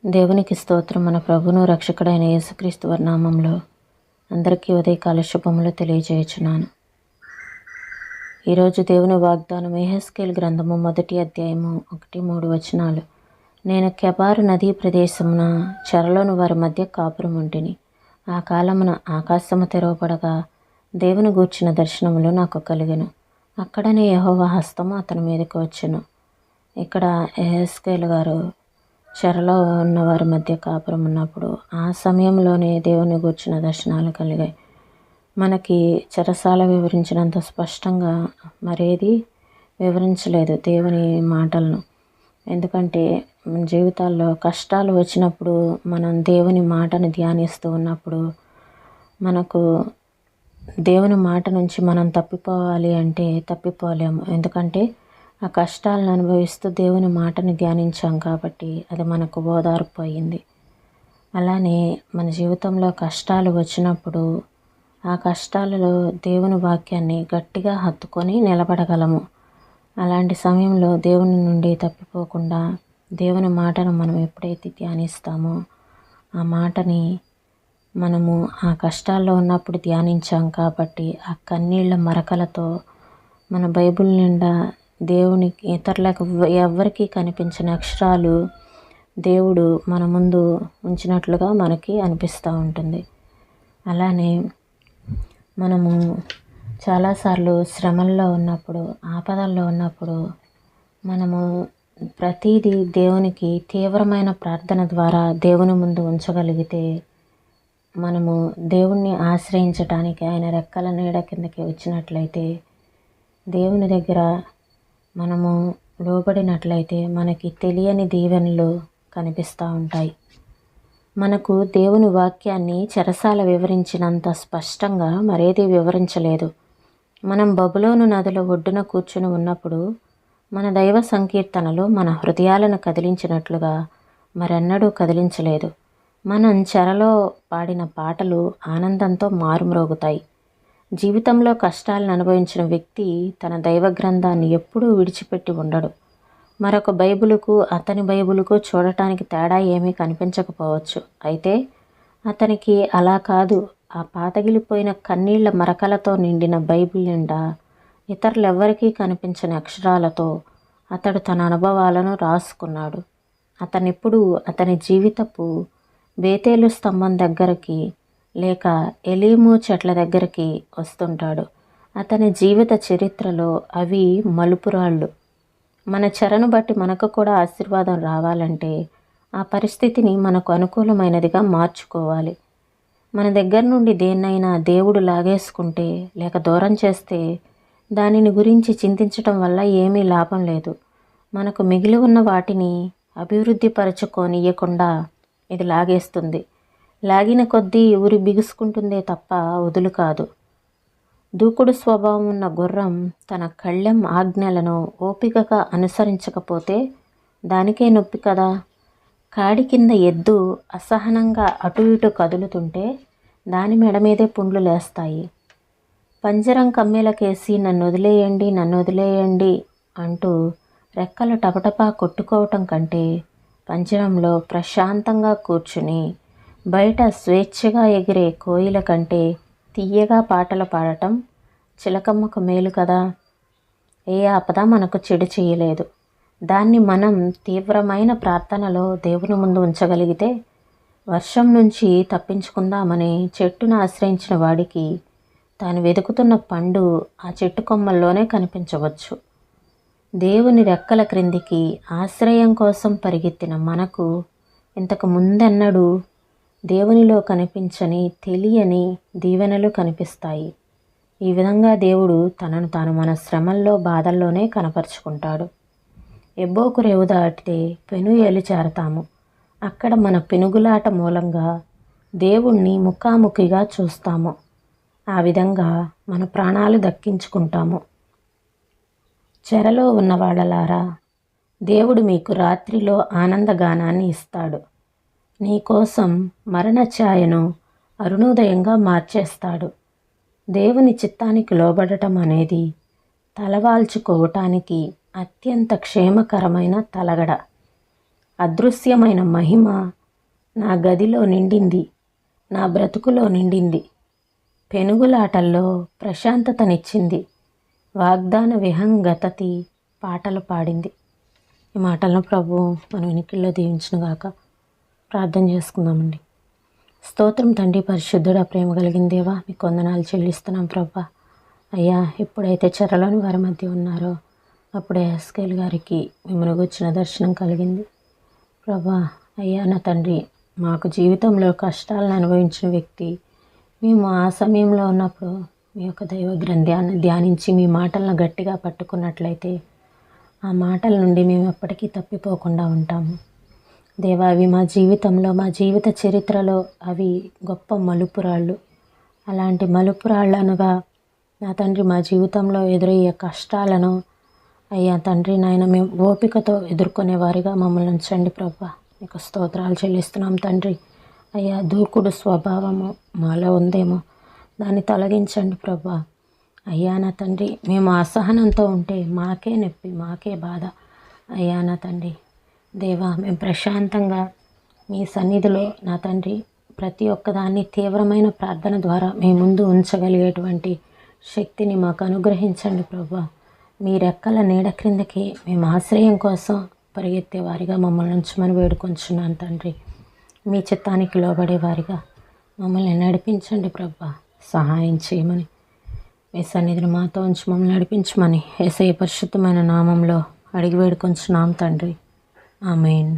దేవునికి స్తోత్రం. మన ప్రభువును రక్షకుడైన యేసుక్రీస్తు వారి నామంలో అందరికీ ఉదయకాల శుభములు తెలియజేయుచున్నాను. ఈరోజు దేవుని వాగ్దానం యెహెజ్కేలు గ్రంథము 1వ అధ్యాయము 1-3 వచనాలు. నేను కెబారు నదీ ప్రదేశమున చెరలోని వారి మధ్య కాపురం ఉంటిని. ఆ కాలమున ఆకాశము తెరవబడగా దేవుని గూర్చిన దర్శనములు నాకు కలిగెను. అక్కడనే యెహోవా హస్తము అతని మీదకి వచ్చెను. ఇక్కడ యెహెజ్కేలు గారు చెరలో ఉన్న వారి మధ్య కాపురం ఉన్నప్పుడు ఆ సమయంలోనే దేవుని గూర్చిన దర్శనాలు కలిగాయి. మనకి చెరసాల వివరించినంత స్పష్టంగా మరేది వివరించలేదు దేవుని మాటలను. ఎందుకంటే మన జీవితాల్లో కష్టాలు వచ్చినప్పుడు మనం దేవుని మాటను ధ్యానిస్తూ ఉన్నప్పుడు మనకు దేవుని మాట నుంచి మనం తప్పిపోవాలి అంటే తప్పిపోలేము. ఎందుకంటే ఆ కష్టాలను అనుభవిస్తూ దేవుని మాటను ధ్యానించాం కాబట్టి అది మనకు ఓదార్పు అయింది. అలానే మన జీవితంలో కష్టాలు వచ్చినప్పుడు ఆ కష్టాలలో దేవుని వాక్యాన్ని గట్టిగా హత్తుకొని నిలబడగలము. అలాంటి సమయంలో దేవుని నుండి తప్పిపోకుండా దేవుని మాటను మనం ఎప్పుడైతే ధ్యానిస్తామో ఆ మాటని మనము ఆ కష్టాల్లో ఉన్నప్పుడు ధ్యానించాం కాబట్టి ఆ కన్నీళ్ళ మరకలతో మన బైబిల్ నిండా దేవునికి ఇతరులకు ఎవ్వరికీ కనిపించిన అక్షరాలు దేవుడు మన ముందు ఉంచినట్లుగా మనకి అనిపిస్తూ ఉంటుంది. అలానే మనము చాలాసార్లు శ్రమల్లో ఉన్నప్పుడు ఆపదల్లో ఉన్నప్పుడు మనము ప్రతిదీ దేవునికి తీవ్రమైన ప్రార్థన ద్వారా దేవుని ముందు ఉంచగలిగితే మనము దేవుణ్ణి ఆశ్రయించటానికి ఆయన రెక్కల నీడ కిందకి వచ్చినట్లయితే దేవుని దగ్గర మనము లోబడినట్లయితే మనకి తెలియని దీవెనలు కనిపిస్తూ ఉంటాయి. మనకు దేవుని వాక్యాన్ని చెరసాల వివరించినంత స్పష్టంగా మరేది వివరించలేదు. మనం బబులోను నదిలో ఒడ్డున కూర్చుని ఉన్నప్పుడు మన దైవ సంకీర్తనలు మన హృదయాలను కదిలించినట్లుగా మరెన్నడూ కదిలించలేదు. మనం చెరలో పాడిన పాటలు ఆనందంతో మారుమ్రోగుతాయి. జీవితంలో కష్టాలను అనుభవించిన వ్యక్తి తన దైవ గ్రంథాన్ని ఎప్పుడూ విడిచిపెట్టి ఉండడు. మరొక బైబిలుకు అతని బైబిలుకు చూడటానికి తేడా ఏమీ కనిపించకపోవచ్చు. అయితే అతనికి అలా కాదు. ఆ పాతగిలిపోయిన కన్నీళ్ల మరకలతో నిండిన బైబిల్ నిండా ఇతరులెవ్వరికీ కనిపించని అక్షరాలతో అతడు తన అనుభవాలను రాసుకున్నాడు. అతనెప్పుడు అతని జీవితపు బేతేలు స్తంభం దగ్గరికి లేక ఎలీము చెట్ల దగ్గరికి వస్తుంటాడు. అతని జీవిత చరిత్రలో అవి మలుపురాళ్ళు. మన చెరను బట్టి మనకు కూడా ఆశీర్వాదం రావాలంటే ఆ పరిస్థితిని మనకు అనుకూలమైనదిగా మార్చుకోవాలి. మన దగ్గర నుండి దేన్నైనా దేవుడు లాగేసుకుంటే లేక దూరం చేస్తే దానిని గురించి చింతించటం వల్ల ఏమీ లాభం లేదు. మనకు మిగిలి ఉన్న వాటిని అభివృద్ధి పరచుకోనియకుండా ఇది లాగేస్తుంది. లాగిన కొద్దీ ఊరి బిగుసుకుంటుందే తప్ప వదులు కాదు. దూకుడు స్వభావం ఉన్న గుర్రం తన కళ్ళెం ఆజ్ఞలను ఓపికగా అనుసరించకపోతే దానికే నొప్పి కదా. కాడి కింద ఎద్దు అసహనంగా అటు ఇటు కదులుతుంటే దాని మెడ మీదే పుండ్లు లేస్తాయి. పంజరం కమ్మేలకేసి నన్ను వదిలేయండి అంటూ రెక్కలు టపటపా కొట్టుకోవటం కంటే పంజరంలో ప్రశాంతంగా కూర్చుని బయట స్వేచ్ఛగా ఎగిరే కోయిల కంటే తీయగా పాటలు పాడటం చిలకమ్మకు మేలు కదా. ఏ ఆపద మనకు చెడు చేయలేదు. దాన్ని మనం తీవ్రమైన ప్రార్థనలో దేవుని ముందు ఉంచగలిగితే వర్షం నుంచి తప్పించుకుందామని చెట్టును ఆశ్రయించిన వాడికి తాను వెతుకుతున్న పండు ఆ చెట్టు కొమ్మల్లోనే కనిపించవచ్చు. దేవుని రెక్కల క్రిందికి ఆశ్రయం కోసం పరిగెత్తిన మనకు ఇంతకు ముందెన్నడూ దేవునిలో కనిపించని తెలియని దీవెనలు కనిపిస్తాయి. ఈ విధంగా దేవుడు తనను తాను మన శ్రమల్లో బాధల్లోనే కనపరుచుకుంటాడు. ఎబ్బోకు రేవు దాటితే పెనుయేలు చేరతాము. అక్కడ మన పెనుగులాట మూలంగా దేవుణ్ణి ముఖాముఖిగా చూస్తాము. ఆ విధంగా మన ప్రాణాలు దక్కించుకుంటాము. చెరలో ఉన్న వాళ్ళలారా, దేవుడు మీకు రాత్రిలో ఆనందగానాన్ని ఇస్తాడు. నీకోసం మరణ ఛాయను అరుణోదయంగా మార్చేస్తాడు. దేవుని చిత్తానికి లోబడటం అనేది తలవాల్చుకోవటానికి అత్యంత క్షేమకరమైన తలగడ. అదృశ్యమైన మహిమ నా గదిలో నిండింది, నా బ్రతుకులో నిండింది. పెనుగులాటల్లో ప్రశాంతతనిచ్చింది, వాగ్దాన విహంగతతి పాటలు పాడింది. ఈ మాటలను ప్రభు మన వెనుకల్లో దీవించునుగాక. ప్రార్థన చేసుకుందామండి. స్తోత్రం తండ్రి, పరిశుద్ధుడా, ప్రేమ కలిగిన దేవా, మీకు వందనాలు చెల్లిస్తున్నాం ప్రభా. అయ్యా, ఎప్పుడైతే చెరలోని వారి మధ్య ఉన్నారో అప్పుడే ఎస్కేల్ గారికి మిమ్మల్ని వచ్చిన దర్శనం కలిగింది ప్రభా. అయ్యా నా తండ్రి, మాకు జీవితంలో కష్టాలను అనుభవించిన వ్యక్తి మేము ఆ సమయంలో ఉన్నప్పుడు మీ యొక్క దైవ గ్రంథాన్ని ధ్యానించి మీ మాటలను గట్టిగా పట్టుకున్నట్లయితే ఆ మాటల నుండి మేము ఎప్పటికీ తప్పిపోకుండా ఉంటాము దేవా. అవి మా జీవితంలో, మా జీవిత చరిత్రలో అవి గొప్ప మలుపురాళ్ళు. అలాంటి మలుపురాళ్ళనుగా నా తండ్రి మా జీవితంలో ఎదురయ్యే కష్టాలను అయ్యా తండ్రి నాయన మేము ఓపికతో ఎదుర్కొనే వారిగా మమ్మల్ని ఉంచండి ప్రభా. మీకు స్తోత్రాలు చెల్లిస్తున్నాం తండ్రి. అయ్యా, దూకుడు స్వభావము మాలో ఉందేమో దాన్ని తొలగించండి ప్రభా. అయ్యా నా తండ్రి, మేము అసహనంతో ఉంటే మాకే నొప్పి, మాకే బాధ. అయ్యా నా తండ్రి దేవా, మేము ప్రశాంతంగా మీ సన్నిధిలో నా తండ్రి ప్రతి ఒక్కదాన్ని తీవ్రమైన ప్రార్థన ద్వారా మీ ముందు ఉంచగలిగేటువంటి శక్తిని మాకు అనుగ్రహించండి ప్రభా. మీ రెక్కల నీడ క్రిందకి మేము ఆశ్రయం కోసం పరిగెత్తే వారిగా మమ్మల్ని ఉంచమని వేడుకొంచున్నాను తండ్రి. మీ చిత్తానికి లోబడే వారిగా మమ్మల్ని నడిపించండి ప్రభా. సహాయం చేయమని మీ సన్నిధిని మాతో ఉంచి మమ్మల్ని నడిపించమని యేసయ్య పరిశుద్ధమైన నామంలో అడిగి వేడుకొంచున్నాం తండ్రి. ఆమేన్.